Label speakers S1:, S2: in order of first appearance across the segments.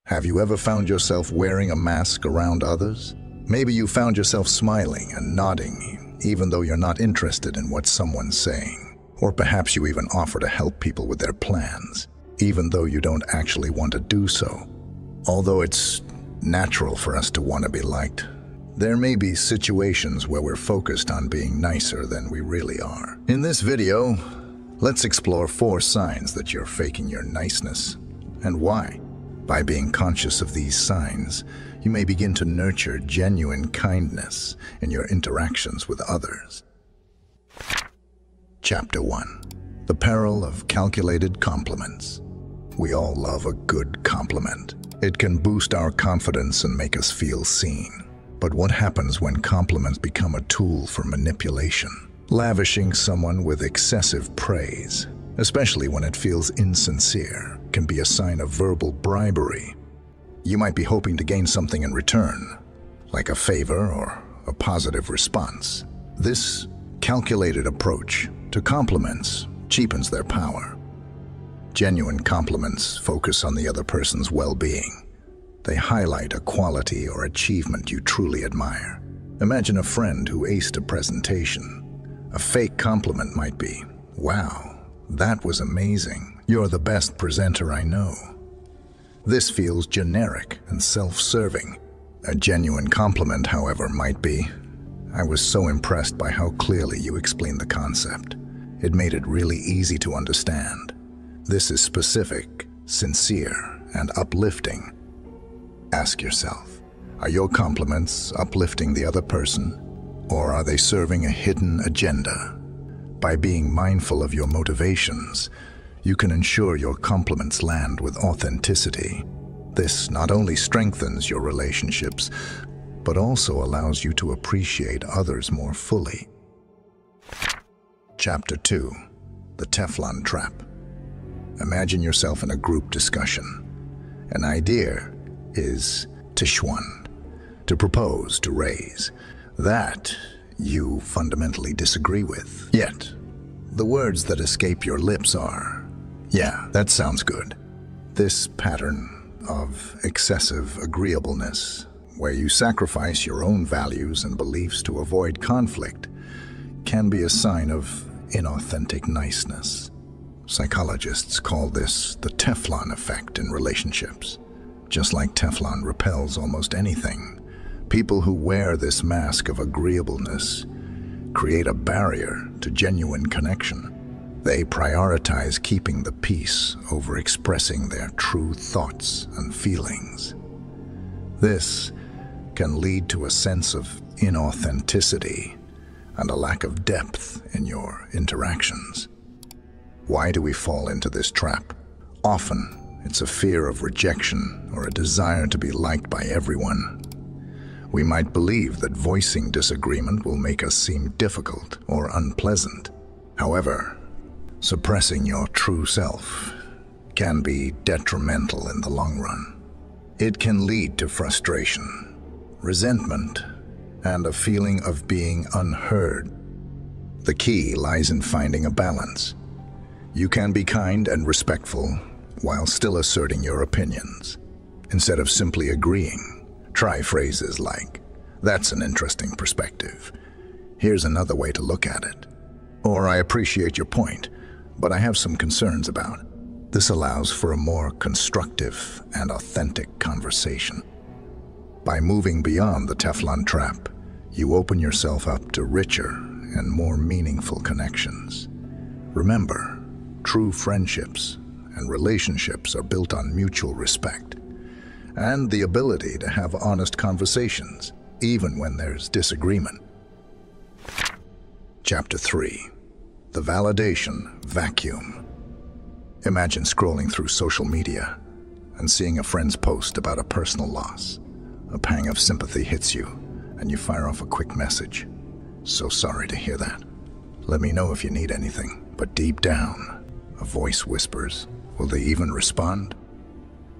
S1: Have you ever found yourself wearing a mask around others? Maybe you found yourself smiling and nodding, even though you're not interested in what someone's saying. Or perhaps you even offer to help people with their plans, even though you don't actually want to do so. Although it's natural for us to want to be liked, there may be situations where we're focused on being nicer than we really are. In this video, let's explore 4 signs that you're faking your niceness, and why. By being conscious of these signs, you may begin to nurture genuine kindness in your interactions with others. Chapter 1. The Peril of Calculated Compliments. We all love a good compliment. It can boost our confidence and make us feel seen. But what happens when compliments become a tool for manipulation? Lavishing someone with excessive praise, especially when it feels insincere, can be a sign of verbal bribery. You might be hoping to gain something in return, like a favor or a positive response. This calculated approach to compliments cheapens their power. Genuine compliments focus on the other person's well-being. They highlight a quality or achievement you truly admire. Imagine a friend who aced a presentation. A fake compliment might be, "Wow, that was amazing. You're the best presenter I know." This feels generic and self-serving. A genuine compliment, however, might be, "I was so impressed by how clearly you explained the concept. It made it really easy to understand." This is specific, sincere, and uplifting. Ask yourself, are your compliments uplifting the other person, or are they serving a hidden agenda? By being mindful of your motivations, you can ensure your compliments land with authenticity. This not only strengthens your relationships, but also allows you to appreciate others more fully. Chapter 2. The Teflon Trap. Imagine yourself in a group discussion. An idea is tishwan, to propose, to raise, that you fundamentally disagree with. Yet, the words that escape your lips are, "Yeah, that sounds good." This pattern of excessive agreeableness, where you sacrifice your own values and beliefs to avoid conflict, can be a sign of inauthentic niceness. Psychologists call this the Teflon effect in relationships. Just like Teflon repels almost anything, people who wear this mask of agreeableness create a barrier to genuine connection. They prioritize keeping the peace over expressing their true thoughts and feelings. This can lead to a sense of inauthenticity and a lack of depth in your interactions. Why do we fall into this trap? Often, it's a fear of rejection or a desire to be liked by everyone. We might believe that voicing disagreement will make us seem difficult or unpleasant. However, suppressing your true self can be detrimental in the long run. It can lead to frustration, resentment, and a feeling of being unheard. The key lies in finding a balance. You can be kind and respectful while still asserting your opinions. Instead of simply agreeing, try phrases like, "That's an interesting perspective. Here's another way to look at it." Or, "I appreciate your point, but I have some concerns about it." This allows for a more constructive and authentic conversation. By moving beyond the Teflon trap, you open yourself up to richer and more meaningful connections. Remember, true friendships and relationships are built on mutual respect and the ability to have honest conversations, even when there's disagreement. Chapter 3. The Validation Vacuum. Imagine scrolling through social media and seeing a friend's post about a personal loss. A pang of sympathy hits you, and you fire off a quick message. "So sorry to hear that. Let me know if you need anything." But deep down, a voice whispers, "Will they even respond?"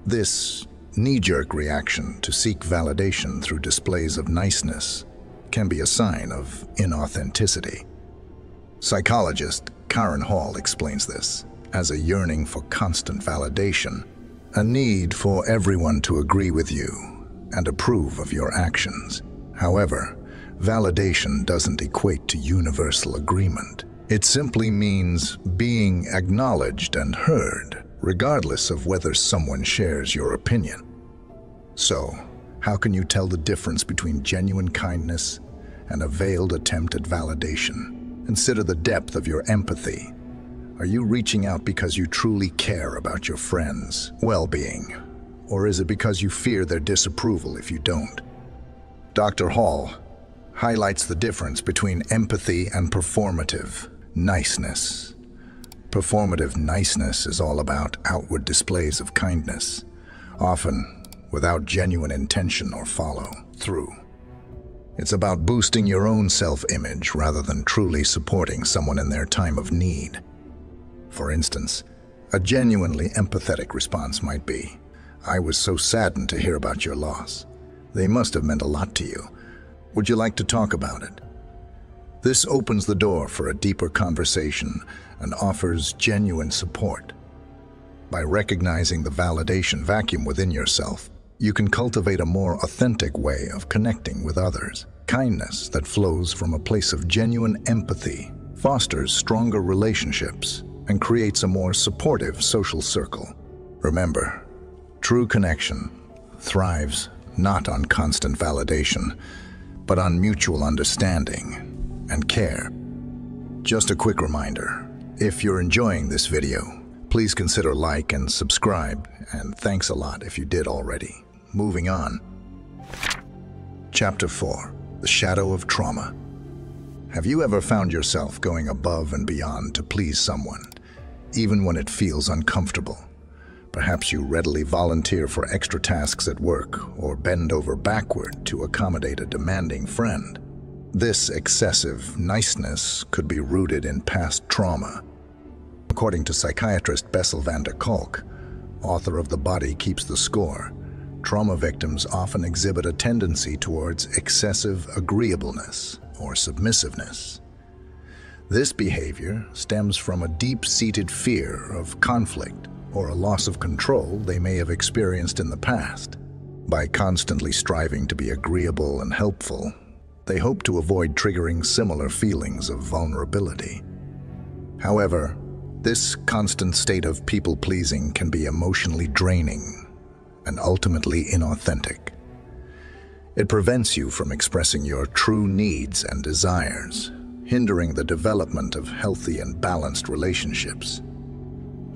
S1: This knee-jerk reaction to seek validation through displays of niceness can be a sign of inauthenticity. Psychologist Karen Hall explains this as a yearning for constant validation, a need for everyone to agree with you and approve of your actions. However, validation doesn't equate to universal agreement. It simply means being acknowledged and heard, regardless of whether someone shares your opinion. So, how can you tell the difference between genuine kindness and a veiled attempt at validation? Consider the depth of your empathy. Are you reaching out because you truly care about your friends' well-being? Or is it because you fear their disapproval if you don't? Dr. Hall highlights the difference between empathy and performative niceness. Performative niceness is all about outward displays of kindness, often without genuine intention or follow-through. It's about boosting your own self-image rather than truly supporting someone in their time of need. For instance, a genuinely empathetic response might be, "I was so saddened to hear about your loss. They must have meant a lot to you. Would you like to talk about it?" This opens the door for a deeper conversation and offers genuine support. By recognizing the validation vacuum within yourself, you can cultivate a more authentic way of connecting with others. Kindness that flows from a place of genuine empathy fosters stronger relationships and creates a more supportive social circle. Remember, true connection thrives not on constant validation, but on mutual understanding and care. Just a quick reminder, if you're enjoying this video, please consider like and subscribe, and thanks a lot if you did already. Moving on. Chapter 4. The Shadow of Trauma. Have you ever found yourself going above and beyond to please someone, even when it feels uncomfortable? Perhaps you readily volunteer for extra tasks at work or bend over backward to accommodate a demanding friend. This excessive niceness could be rooted in past trauma. According to psychiatrist Bessel van der Kolk, author of The Body Keeps the Score, trauma victims often exhibit a tendency towards excessive agreeableness or submissiveness. This behavior stems from a deep-seated fear of conflict or a loss of control they may have experienced in the past. By constantly striving to be agreeable and helpful, they hope to avoid triggering similar feelings of vulnerability. However, this constant state of people-pleasing can be emotionally draining and ultimately inauthentic. It prevents you from expressing your true needs and desires, hindering the development of healthy and balanced relationships.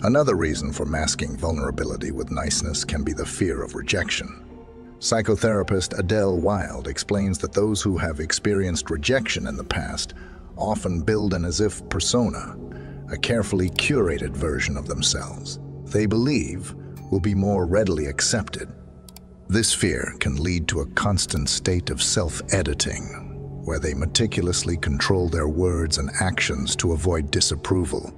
S1: Another reason for masking vulnerability with niceness can be the fear of rejection. Psychotherapist Adele Wild explains that those who have experienced rejection in the past often build an as-if persona, a carefully curated version of themselves they believe will be more readily accepted. This fear can lead to a constant state of self-editing, where they meticulously control their words and actions to avoid disapproval.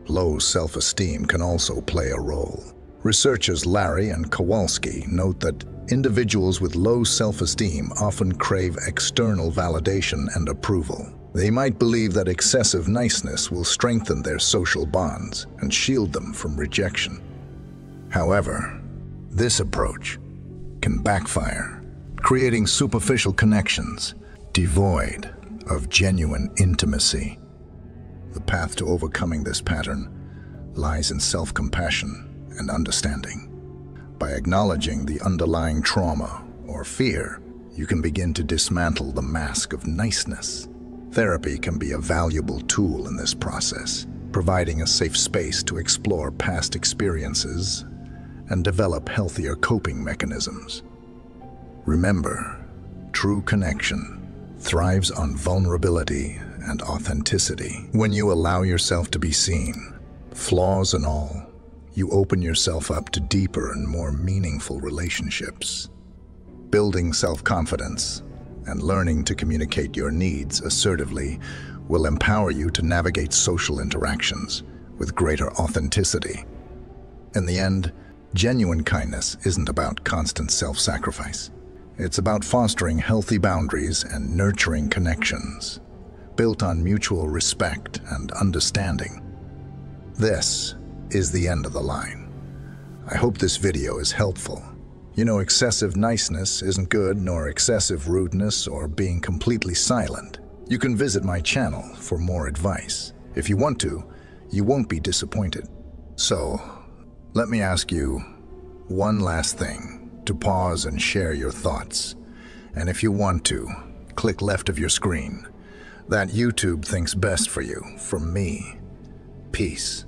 S1: Low self-esteem can also play a role. Researchers Larry and Kowalski note that individuals with low self-esteem often crave external validation and approval. They might believe that excessive niceness will strengthen their social bonds and shield them from rejection. However, this approach can backfire, creating superficial connections devoid of genuine intimacy. The path to overcoming this pattern lies in self-compassion and understanding. By acknowledging the underlying trauma or fear, you can begin to dismantle the mask of niceness. Therapy can be a valuable tool in this process, providing a safe space to explore past experiences and develop healthier coping mechanisms. Remember, true connection thrives on vulnerability and authenticity. When you allow yourself to be seen, flaws and all, you open yourself up to deeper and more meaningful relationships. Building self-confidence and learning to communicate your needs assertively will empower you to navigate social interactions with greater authenticity. In the end, genuine kindness isn't about constant self-sacrifice. It's about fostering healthy boundaries and nurturing connections, built on mutual respect and understanding. This is the end of the line, I hope this video is helpful. You know, excessive niceness isn't good, nor excessive rudeness or being completely silent. You can visit my channel for more advice. If you want to, you won't be disappointed. So, let me ask you one last thing, to pause and share your thoughts. And if you want to, click left of your screen. That YouTube thinks best for you. From me, peace.